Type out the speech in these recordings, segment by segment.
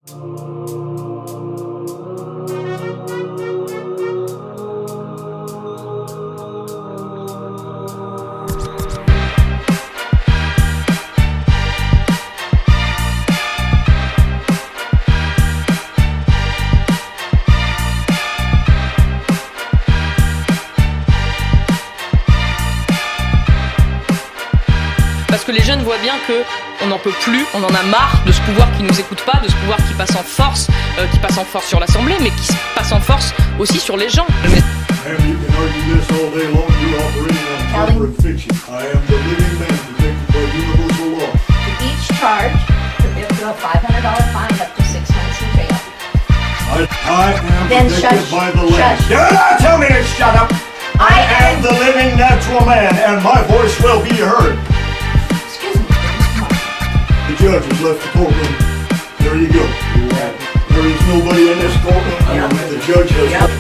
Parce que les jeunes voient bien qu'on n'en peut plus, on en a marre de ce pouvoir qui nous écoute pas, de ce pouvoir qui passe en force sur l'Assemblée, mais qui passe en force aussi sur les gens. I am the living natural man, and my voice will be heard. Excuse me. The judge has left the courtroom. There you go. There is nobody in this courtroom. The judge has left.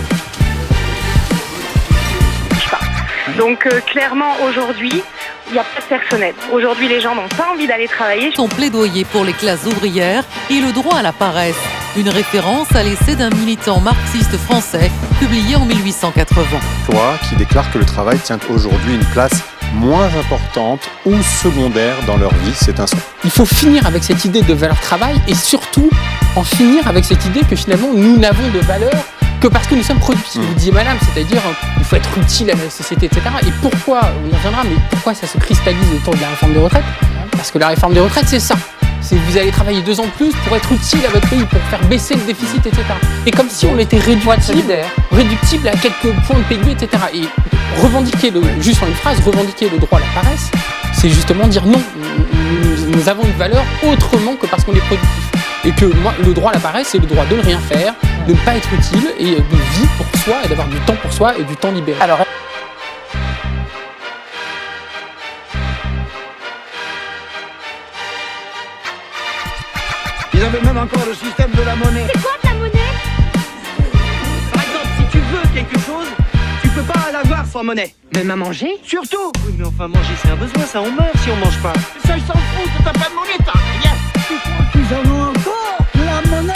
Donc clairement aujourd'hui, il n'y a pas de personnel. Aujourd'hui les gens n'ont pas envie d'aller travailler. Son plaidoyer pour les classes ouvrières et le droit à la paresse. Une référence à l'essai d'un militant marxiste français publié en 1880. Toi qui déclare que le travail tient aujourd'hui une place moins importante ou secondaire dans leur vie, c'est un son. Il faut finir avec cette idée de valeur travail et surtout en finir avec cette idée que finalement nous n'avons de valeur que parce que nous sommes productifs. Vous disiez madame, c'est-à-dire il faut être utile à la société, etc. Et pourquoi, on y reviendra, mais pourquoi ça se cristallise autour de la réforme des retraites? Parce que la réforme des retraites, c'est ça. C'est que vous allez travailler 2 ans de plus pour être utile à votre pays, pour faire baisser le déficit, etc. Et comme si on était réductible à quelques points de PIB, etc. Et revendiquer, juste en une phrase, revendiquer le droit à la paresse, c'est justement dire non, nous avons une valeur autrement que parce qu'on est productif. Et que moi, le droit à la paresse, c'est le droit de ne rien faire, de ne pas être utile, et de vivre pour soi, et d'avoir du temps pour soi et du temps libéré. Alors, ils avaient même encore le système de la monnaie. C'est quoi ta monnaie? Par exemple, si tu veux quelque chose, tu peux pas l'avoir sans monnaie. Même à manger? Surtout. Oui, mais enfin, manger, c'est un besoin, ça, on meurt si on mange pas. Ça, ils s'en foutent, t'as pas de monnaie, t'as rien. Tu crois qu'ils en ont encore de la monnaie?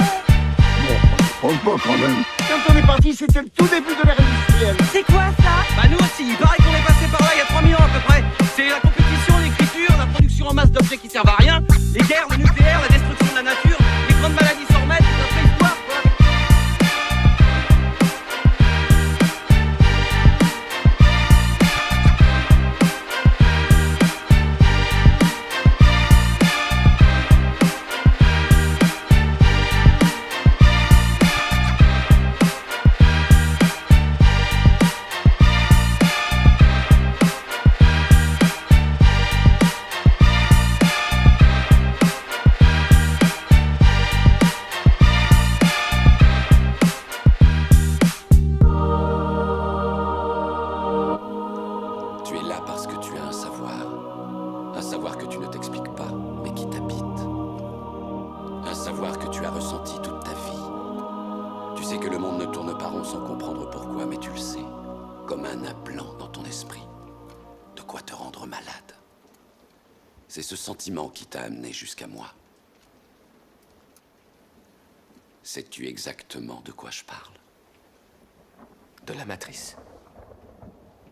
Bon, pas quand même. Quand on est parti, c'était le tout début de l'ère industrielle. C'est quoi ça? Bah nous aussi, il paraît qu'on est passé par là il y a 3000 ans à peu près. C'est la compétition, l'écriture, la production en masse d'objets qui servent à rien, les guerres, le nucléaire, la destruction de la nature, les grandes maladies sans remède, c'est notre histoire, quoi. Tu es là parce que tu as un savoir que tu ne t'expliques pas, mais qui t'habite. Un savoir que tu as ressenti toute ta vie. Tu sais que le monde ne tourne pas rond sans comprendre pourquoi, mais tu le sais, comme un nain blanc dans ton esprit. De quoi te rendre malade. C'est ce sentiment qui t'a amené jusqu'à moi. Sais-tu exactement de quoi je parle? De la matrice.